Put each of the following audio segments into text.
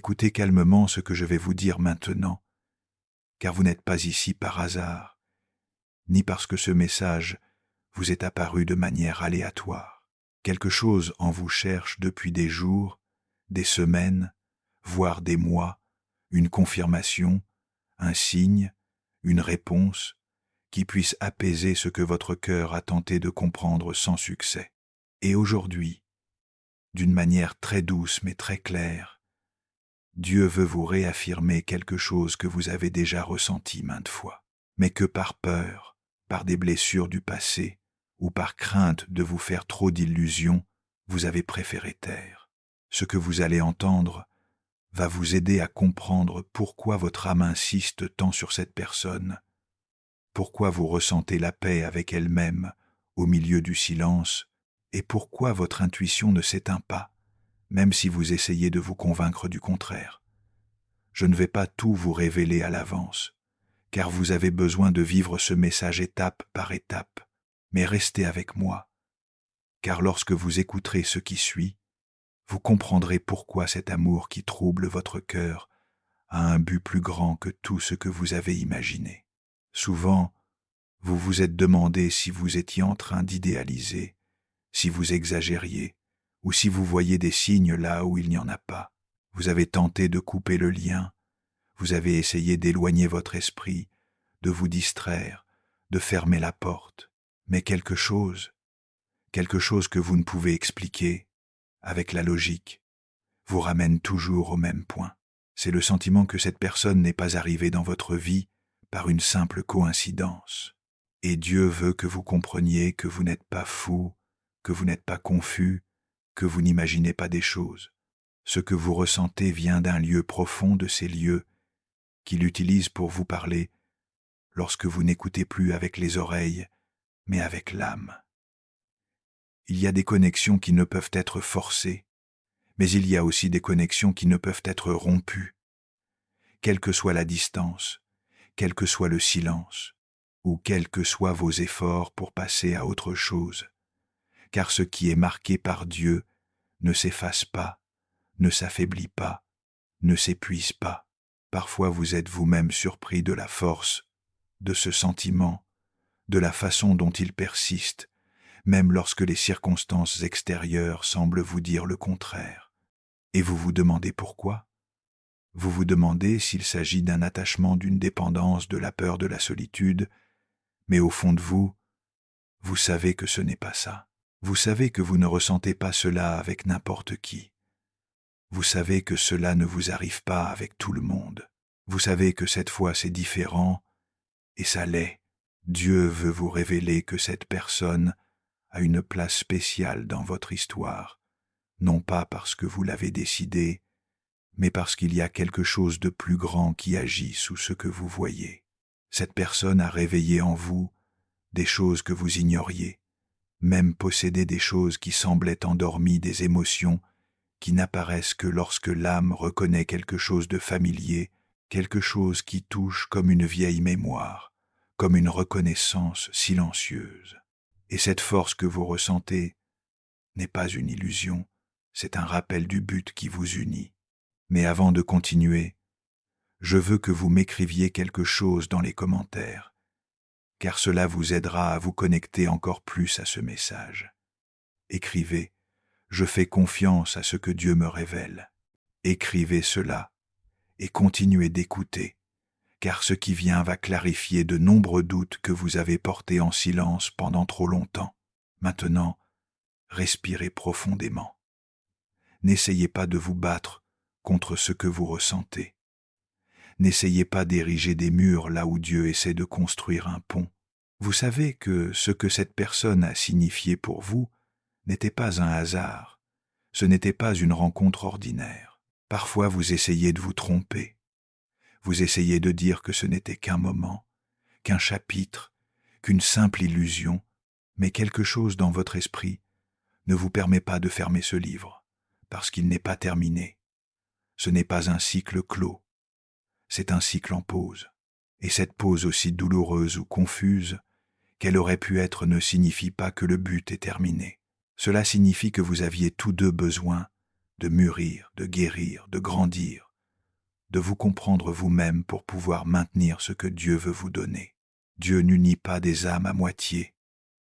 Écoutez calmement ce que je vais vous dire maintenant, car vous n'êtes pas ici par hasard, ni parce que ce message vous est apparu de manière aléatoire. Quelque chose en vous cherche depuis des jours, des semaines, voire des mois, une confirmation, un signe, une réponse, qui puisse apaiser ce que votre cœur a tenté de comprendre sans succès. Et aujourd'hui, d'une manière très douce mais très claire, Dieu veut vous réaffirmer quelque chose que vous avez déjà ressenti maintes fois, mais que par peur, par des blessures du passé, ou par crainte de vous faire trop d'illusions, vous avez préféré taire. Ce que vous allez entendre va vous aider à comprendre pourquoi votre âme insiste tant sur cette personne, pourquoi vous ressentez la paix avec elle-même au milieu du silence, et pourquoi votre intuition ne s'éteint pas, même si vous essayez de vous convaincre du contraire. Je ne vais pas tout vous révéler à l'avance, car vous avez besoin de vivre ce message étape par étape, mais restez avec moi, car lorsque vous écouterez ce qui suit, vous comprendrez pourquoi cet amour qui trouble votre cœur a un but plus grand que tout ce que vous avez imaginé. Souvent, vous vous êtes demandé si vous étiez en train d'idéaliser, si vous exagériez, ou si vous voyez des signes là où il n'y en a pas. Vous avez tenté de couper le lien, vous avez essayé d'éloigner votre esprit, de vous distraire, de fermer la porte. Mais quelque chose que vous ne pouvez expliquer, avec la logique, vous ramène toujours au même point. C'est le sentiment que cette personne n'est pas arrivée dans votre vie par une simple coïncidence. Et Dieu veut que vous compreniez que vous n'êtes pas fou, que vous n'êtes pas confus, que vous n'imaginez pas des choses. Ce que vous ressentez vient d'un lieu profond de ces lieux qu'il utilise pour vous parler lorsque vous n'écoutez plus avec les oreilles, mais avec l'âme. Il y a des connexions qui ne peuvent être forcées, mais il y a aussi des connexions qui ne peuvent être rompues. Quelle que soit la distance, quel que soit le silence, ou quels que soient vos efforts pour passer à autre chose, car ce qui est marqué par Dieu ne s'efface pas, ne s'affaiblit pas, ne s'épuise pas. Parfois vous êtes vous-même surpris de la force de ce sentiment, de la façon dont il persiste, même lorsque les circonstances extérieures semblent vous dire le contraire. Et vous vous demandez pourquoi? Vous vous demandez s'il s'agit d'un attachement, d'une dépendance, de la peur de la solitude, mais au fond de vous, vous savez que ce n'est pas ça. Vous savez que vous ne ressentez pas cela avec n'importe qui. Vous savez que cela ne vous arrive pas avec tout le monde. Vous savez que cette fois c'est différent, et ça l'est. Dieu veut vous révéler que cette personne a une place spéciale dans votre histoire, non pas parce que vous l'avez décidé, mais parce qu'il y a quelque chose de plus grand qui agit sous ce que vous voyez. Cette personne a réveillé en vous des choses que vous ignoriez, même possédé des choses qui semblaient endormies, des émotions qui n'apparaissent que lorsque l'âme reconnaît quelque chose de familier, quelque chose qui touche comme une vieille mémoire, comme une reconnaissance silencieuse. Et cette force que vous ressentez n'est pas une illusion, c'est un rappel du but qui vous unit. Mais avant de continuer, je veux que vous m'écriviez quelque chose dans les commentaires, car cela vous aidera à vous connecter encore plus à ce message. Écrivez, je fais confiance à ce que Dieu me révèle. Écrivez cela et continuez d'écouter, car ce qui vient va clarifier de nombreux doutes que vous avez portés en silence pendant trop longtemps. Maintenant, respirez profondément. N'essayez pas de vous battre contre ce que vous ressentez. N'essayez pas d'ériger des murs là où Dieu essaie de construire un pont. Vous savez que ce que cette personne a signifié pour vous n'était pas un hasard, ce n'était pas une rencontre ordinaire. Parfois vous essayez de vous tromper. Vous essayez de dire que ce n'était qu'un moment, qu'un chapitre, qu'une simple illusion, mais quelque chose dans votre esprit ne vous permet pas de fermer ce livre, parce qu'il n'est pas terminé. Ce n'est pas un cycle clos, c'est un cycle en pause. Et cette pause aussi douloureuse ou confuse qu'elle aurait pu être ne signifie pas que le but est terminé. Cela signifie que vous aviez tous deux besoin de mûrir, de guérir, de grandir, de vous comprendre vous-même pour pouvoir maintenir ce que Dieu veut vous donner. Dieu n'unit pas des âmes à moitié.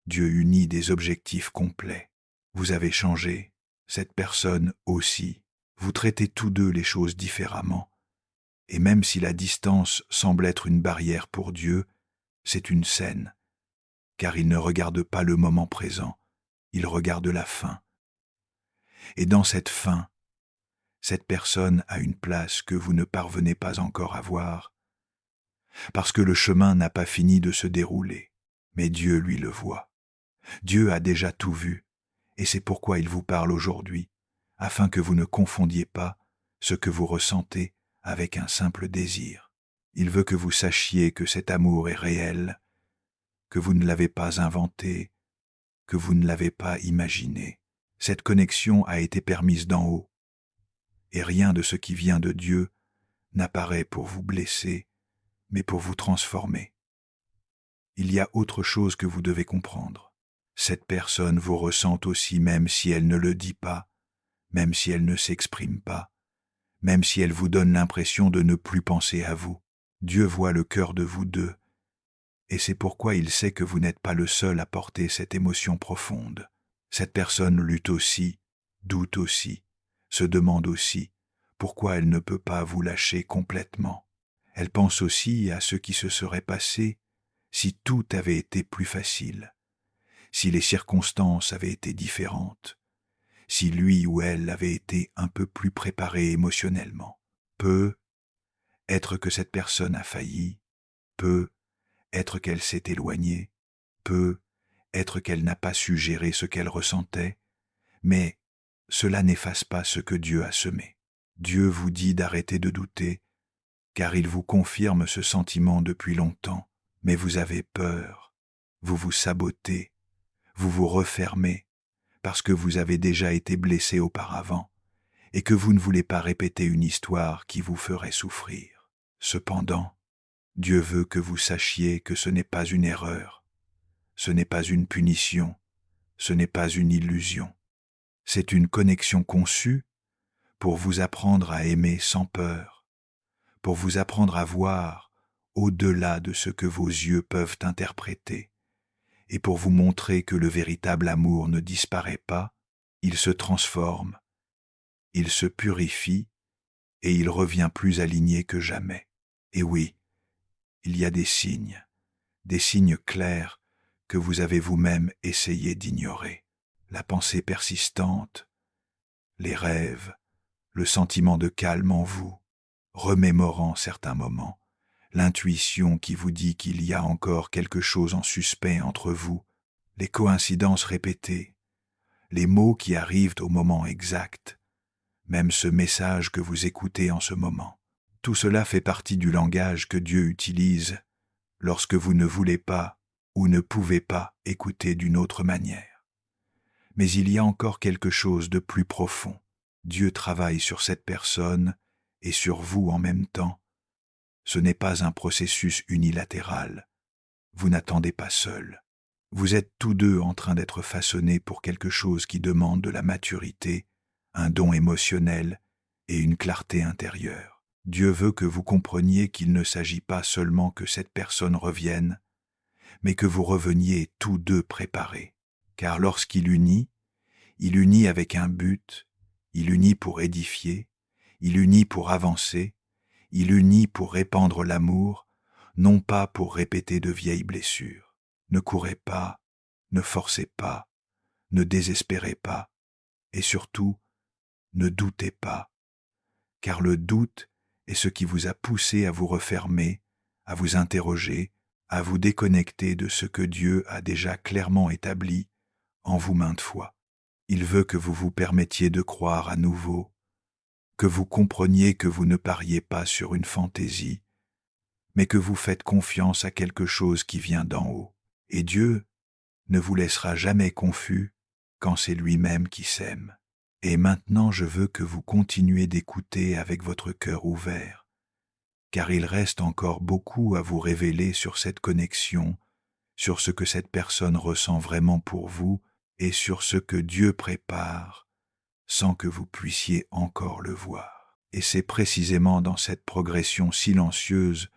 Dieu unit des objectifs complets. Vous avez changé, cette personne aussi. Vous traitez tous deux les choses différemment. Et même si la distance semble être une barrière pour Dieu, c'est une scène, car il ne regarde pas le moment présent, il regarde la fin. Et dans cette fin, cette personne a une place que vous ne parvenez pas encore à voir, parce que le chemin n'a pas fini de se dérouler, mais Dieu lui le voit. Dieu a déjà tout vu, et c'est pourquoi il vous parle aujourd'hui, afin que vous ne confondiez pas ce que vous ressentez avec un simple désir. Il veut que vous sachiez que cet amour est réel, que vous ne l'avez pas inventé, que vous ne l'avez pas imaginé. Cette connexion a été permise d'en haut, et rien de ce qui vient de Dieu n'apparaît pour vous blesser, mais pour vous transformer. Il y a autre chose que vous devez comprendre. Cette personne vous ressent aussi même si elle ne le dit pas, même si elle ne s'exprime pas, même si elle vous donne l'impression de ne plus penser à vous. Dieu voit le cœur de vous deux, et c'est pourquoi il sait que vous n'êtes pas le seul à porter cette émotion profonde. Cette personne lutte aussi, doute aussi, se demande aussi pourquoi elle ne peut pas vous lâcher complètement. Elle pense aussi à ce qui se serait passé si tout avait été plus facile, si les circonstances avaient été différentes, si lui ou elle avait été un peu plus préparé émotionnellement. Peut être que cette personne a failli, peut être qu'elle s'est éloignée, peut être qu'elle n'a pas su gérer ce qu'elle ressentait, mais cela n'efface pas ce que Dieu a semé. Dieu vous dit d'arrêter de douter, car il vous confirme ce sentiment depuis longtemps, mais vous avez peur, vous vous sabotez, vous vous refermez, parce que vous avez déjà été blessé auparavant, et que vous ne voulez pas répéter une histoire qui vous ferait souffrir. Cependant, Dieu veut que vous sachiez que ce n'est pas une erreur, ce n'est pas une punition, ce n'est pas une illusion. C'est une connexion conçue pour vous apprendre à aimer sans peur, pour vous apprendre à voir au-delà de ce que vos yeux peuvent interpréter, et pour vous montrer que le véritable amour ne disparaît pas, il se transforme, il se purifie, et il revient plus aligné que jamais. Et oui, il y a des signes clairs que vous avez vous-même essayé d'ignorer. La pensée persistante, les rêves, le sentiment de calme en vous, remémorant certains moments, l'intuition qui vous dit qu'il y a encore quelque chose en suspens entre vous, les coïncidences répétées, les mots qui arrivent au moment exact, même ce message que vous écoutez en ce moment. Tout cela fait partie du langage que Dieu utilise lorsque vous ne voulez pas ou ne pouvez pas écouter d'une autre manière. Mais il y a encore quelque chose de plus profond. Dieu travaille sur cette personne et sur vous en même temps. Ce n'est pas un processus unilatéral. Vous n'attendez pas seul. Vous êtes tous deux en train d'être façonnés pour quelque chose qui demande de la maturité, un don émotionnel et une clarté intérieure. Dieu veut que vous compreniez qu'il ne s'agit pas seulement que cette personne revienne, mais que vous reveniez tous deux préparés. Car lorsqu'il unit avec un but, il unit pour édifier, il unit pour avancer, il unit pour répandre l'amour, non pas pour répéter de vieilles blessures. Ne courez pas, ne forcez pas, ne désespérez pas, et surtout, ne doutez pas, car le doute est ce qui vous a poussé à vous refermer, à vous interroger, à vous déconnecter de ce que Dieu a déjà clairement établi en vous maintes fois. Il veut que vous vous permettiez de croire à nouveau, que vous compreniez que vous ne pariez pas sur une fantaisie, mais que vous faites confiance à quelque chose qui vient d'en haut. Et Dieu ne vous laissera jamais confus quand c'est lui-même qui s'aime. Et maintenant je veux que vous continuiez d'écouter avec votre cœur ouvert, car il reste encore beaucoup à vous révéler sur cette connexion, sur ce que cette personne ressent vraiment pour vous et sur ce que Dieu prépare sans que vous puissiez encore le voir. Et c'est précisément dans cette progression silencieuse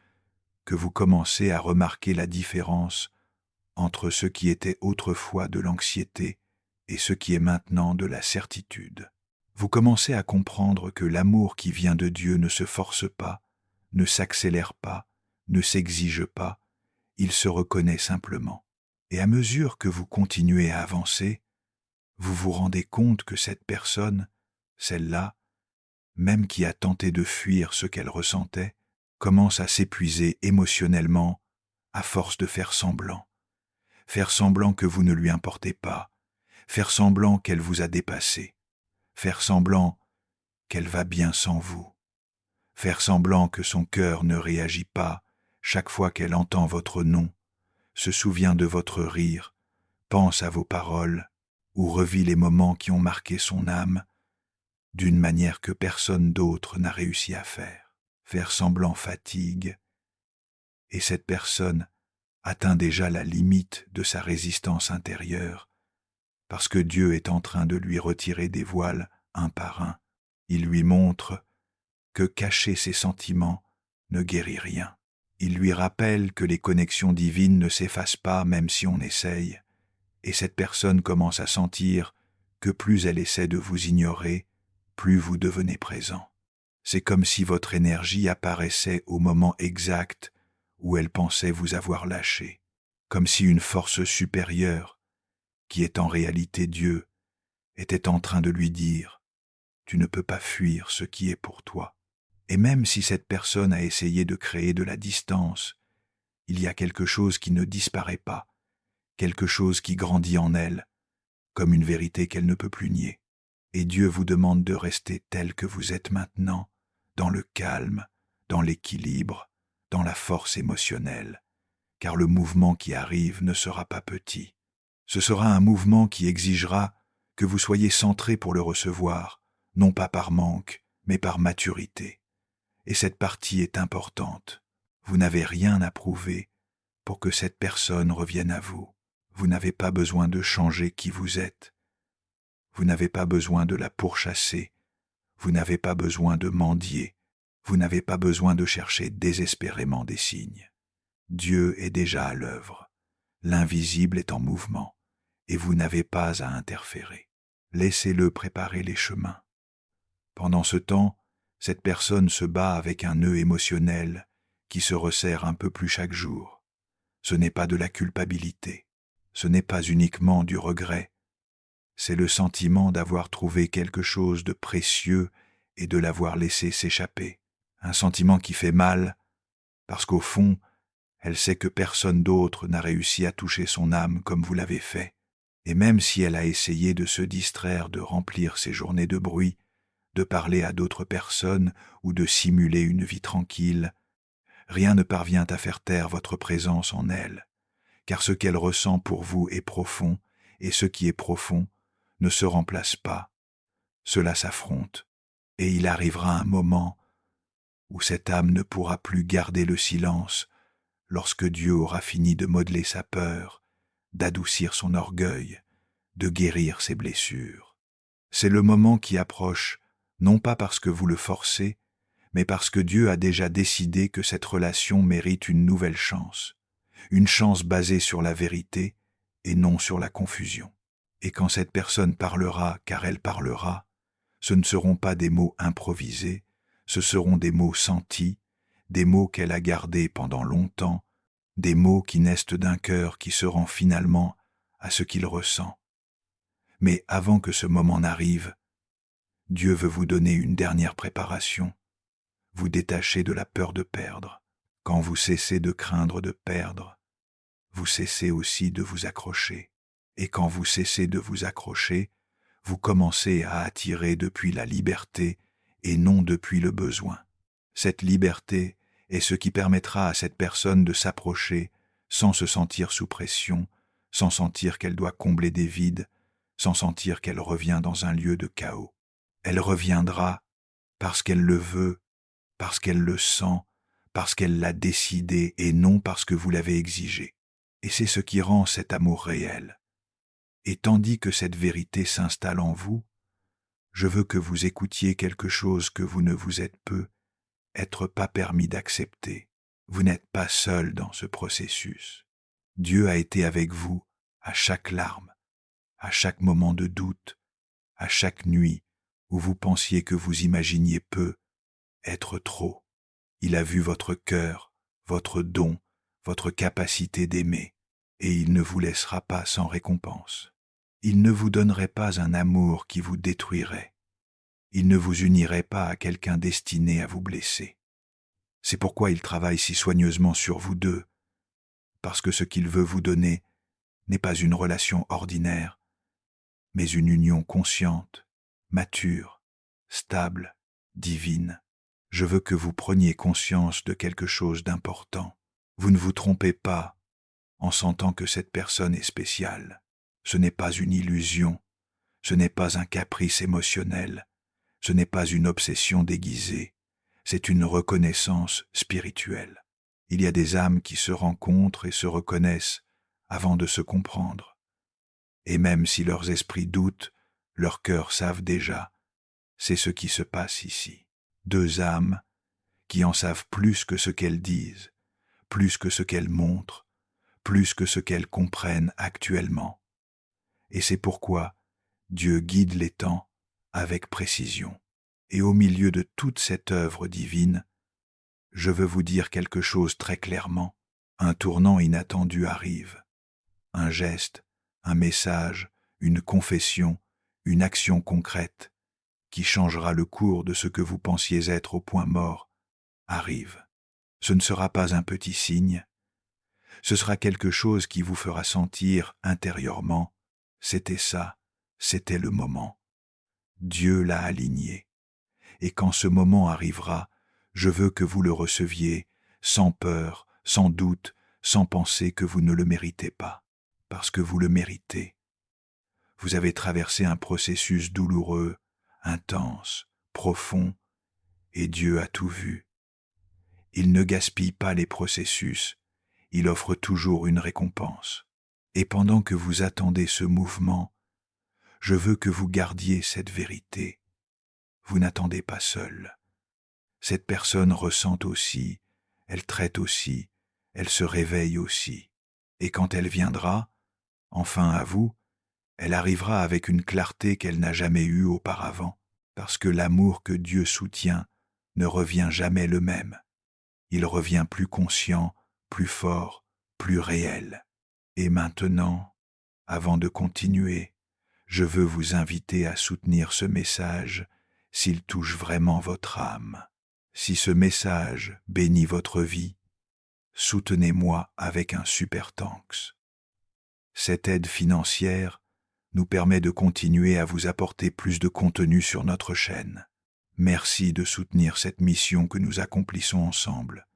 que vous commencez à remarquer la différence entre ce qui était autrefois de l'anxiété et ce qui est maintenant de la certitude. Vous commencez à comprendre que l'amour qui vient de Dieu ne se force pas, ne s'accélère pas, ne s'exige pas, il se reconnaît simplement. Et à mesure que vous continuez à avancer, vous vous rendez compte que cette personne, celle-là, même qui a tenté de fuir ce qu'elle ressentait, commence à s'épuiser émotionnellement à force de faire semblant que vous ne lui importez pas, faire semblant qu'elle vous a dépassé, faire semblant qu'elle va bien sans vous, faire semblant que son cœur ne réagit pas chaque fois qu'elle entend votre nom, se souvient de votre rire, pense à vos paroles ou revit les moments qui ont marqué son âme d'une manière que personne d'autre n'a réussi à faire. Faire semblant fatigue, et cette personne atteint déjà la limite de sa résistance intérieure, parce que Dieu est en train de lui retirer des voiles un par un. Il lui montre que cacher ses sentiments ne guérit rien. Il lui rappelle que les connexions divines ne s'effacent pas même si on essaye, et cette personne commence à sentir que plus elle essaie de vous ignorer, plus vous devenez présent. C'est comme si votre énergie apparaissait au moment exact où elle pensait vous avoir lâché, comme si une force supérieure, qui est en réalité Dieu, était en train de lui dire « Tu ne peux pas fuir ce qui est pour toi ». Et même si cette personne a essayé de créer de la distance, il y a quelque chose qui ne disparaît pas, quelque chose qui grandit en elle, comme une vérité qu'elle ne peut plus nier. Et Dieu vous demande de rester tel que vous êtes maintenant, dans le calme, dans l'équilibre, dans la force émotionnelle, car le mouvement qui arrive ne sera pas petit. Ce sera un mouvement qui exigera que vous soyez centré pour le recevoir, non pas par manque, mais par maturité. Et cette partie est importante. Vous n'avez rien à prouver pour que cette personne revienne à vous. Vous n'avez pas besoin de changer qui vous êtes. Vous n'avez pas besoin de la pourchasser. Vous n'avez pas besoin de mendier. Vous n'avez pas besoin de chercher désespérément des signes. Dieu est déjà à l'œuvre. L'invisible est en mouvement, et vous n'avez pas à interférer. Laissez-le préparer les chemins. Pendant ce temps, cette personne se bat avec un nœud émotionnel qui se resserre un peu plus chaque jour. Ce n'est pas de la culpabilité, ce n'est pas uniquement du regret, c'est le sentiment d'avoir trouvé quelque chose de précieux et de l'avoir laissé s'échapper. Un sentiment qui fait mal, parce qu'au fond, elle sait que personne d'autre n'a réussi à toucher son âme comme vous l'avez fait, et même si elle a essayé de se distraire de remplir ses journées de bruit, de parler à d'autres personnes ou de simuler une vie tranquille, rien ne parvient à faire taire votre présence en elle, car ce qu'elle ressent pour vous est profond, et ce qui est profond ne se remplace pas. Cela s'affronte, et il arrivera un moment où cette âme ne pourra plus garder le silence lorsque Dieu aura fini de modeler sa peur, d'adoucir son orgueil, de guérir ses blessures. C'est le moment qui approche, non pas parce que vous le forcez, mais parce que Dieu a déjà décidé que cette relation mérite une nouvelle chance, une chance basée sur la vérité et non sur la confusion. Et quand cette personne parlera, car elle parlera, ce ne seront pas des mots improvisés, ce seront des mots sentis, des mots qu'elle a gardés pendant longtemps, des mots qui naissent d'un cœur qui se rend finalement à ce qu'il ressent. Mais avant que ce moment n'arrive, Dieu veut vous donner une dernière préparation, vous détacher de la peur de perdre. Quand vous cessez de craindre de perdre, vous cessez aussi de vous accrocher. Et quand vous cessez de vous accrocher, vous commencez à attirer depuis la liberté et non depuis le besoin. Cette liberté est ce qui permettra à cette personne de s'approcher sans se sentir sous pression, sans sentir qu'elle doit combler des vides, sans sentir qu'elle revient dans un lieu de chaos. Elle reviendra parce qu'elle le veut, parce qu'elle le sent, parce qu'elle l'a décidé et non parce que vous l'avez exigé. Et c'est ce qui rend cet amour réel. Et tandis que cette vérité s'installe en vous, Je veux que vous écoutiez quelque chose que vous ne vous êtes peu, être pas permis d'accepter. Vous n'êtes pas seul dans ce processus. Dieu a été avec vous à chaque larme, à chaque moment de doute, à chaque nuit où vous pensiez que vous imaginiez peu, être trop. Il a vu votre cœur, votre don, votre capacité d'aimer, et il ne vous laissera pas sans récompense. Il ne vous donnerait pas un amour qui vous détruirait. Il ne vous unirait pas à quelqu'un destiné à vous blesser. C'est pourquoi il travaille si soigneusement sur vous deux, parce que ce qu'il veut vous donner n'est pas une relation ordinaire, mais une union consciente, mature, stable, divine. Je veux que vous preniez conscience de quelque chose d'important. Vous ne vous trompez pas en sentant que cette personne est spéciale. Ce n'est pas une illusion, ce n'est pas un caprice émotionnel, ce n'est pas une obsession déguisée, c'est une reconnaissance spirituelle. Il y a des âmes qui se rencontrent et se reconnaissent avant de se comprendre. Et même si leurs esprits doutent, leurs cœurs savent déjà. C'est ce qui se passe ici. Deux âmes qui en savent plus que ce qu'elles disent, plus que ce qu'elles montrent, plus que ce qu'elles comprennent actuellement. Et c'est pourquoi Dieu guide les temps avec précision. Et au milieu de toute cette œuvre divine, je veux vous dire quelque chose très clairement. Un tournant inattendu arrive. Un geste, un message, une confession, une action concrète qui changera le cours de ce que vous pensiez être au point mort arrive. Ce ne sera pas un petit signe, ce sera quelque chose qui vous fera sentir intérieurement, c'était ça, c'était le moment. Dieu l'a aligné. Et quand ce moment arrivera, je veux que vous le receviez sans peur, sans doute, sans penser que vous ne le méritez pas, parce que vous le méritez. Vous avez traversé un processus douloureux, intense, profond, et Dieu a tout vu. Il ne gaspille pas les processus, il offre toujours une récompense. Et pendant que vous attendez ce mouvement, je veux que vous gardiez cette vérité. Vous n'attendez pas seul. Cette personne ressent aussi, elle traite aussi, elle se réveille aussi. Et quand elle viendra, enfin à vous, elle arrivera avec une clarté qu'elle n'a jamais eue auparavant, parce que l'amour que Dieu soutient ne revient jamais le même. Il revient plus conscient, plus fort, plus réel. Et maintenant, avant de continuer, je veux vous inviter à soutenir ce message s'il touche vraiment votre âme. Si ce message bénit votre vie, soutenez-moi avec un super thanks. Cette aide financière nous permet de continuer à vous apporter plus de contenu sur notre chaîne. Merci de soutenir cette mission que nous accomplissons ensemble.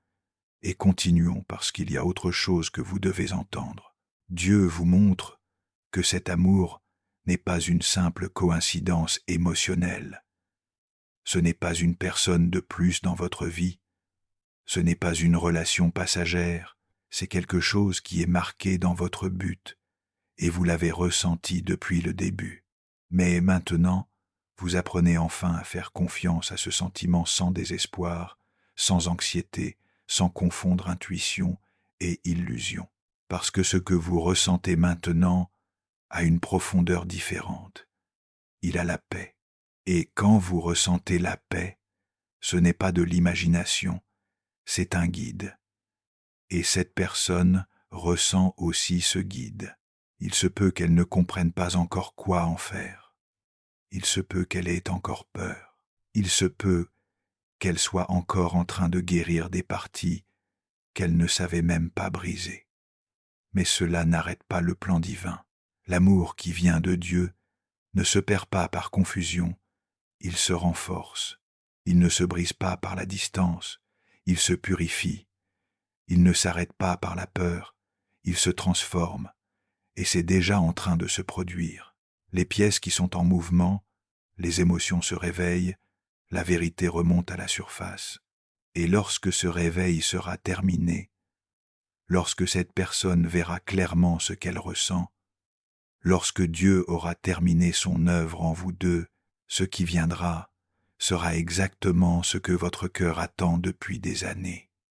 Et continuons parce qu'il y a autre chose que vous devez entendre. Dieu vous montre que cet amour n'est pas une simple coïncidence émotionnelle. Ce n'est pas une personne de plus dans votre vie. Ce n'est pas une relation passagère. C'est quelque chose qui est marqué dans votre but. Et vous l'avez ressenti depuis le début. Mais maintenant, vous apprenez enfin à faire confiance à ce sentiment sans désespoir, sans anxiété, sans confondre intuition et illusion. Parce que ce que vous ressentez maintenant a une profondeur différente. Il a la paix. Et quand vous ressentez la paix, ce n'est pas de l'imagination, c'est un guide. Et cette personne ressent aussi ce guide. Il se peut qu'elle ne comprenne pas encore quoi en faire. Il se peut qu'elle ait encore peur. Il se peut qu'elle soit encore en train de guérir des parties qu'elle ne savait même pas briser. Mais cela n'arrête pas le plan divin. L'amour qui vient de Dieu ne se perd pas par confusion, il se renforce. Il ne se brise pas par la distance, il se purifie. Il ne s'arrête pas par la peur, il se transforme. Et c'est déjà en train de se produire. Les pièces qui sont en mouvement, les émotions se réveillent, la vérité remonte à la surface. Et lorsque ce réveil sera terminé, lorsque cette personne verra clairement ce qu'elle ressent, lorsque Dieu aura terminé son œuvre en vous deux, Ce qui viendra sera exactement ce que votre cœur attend depuis des années.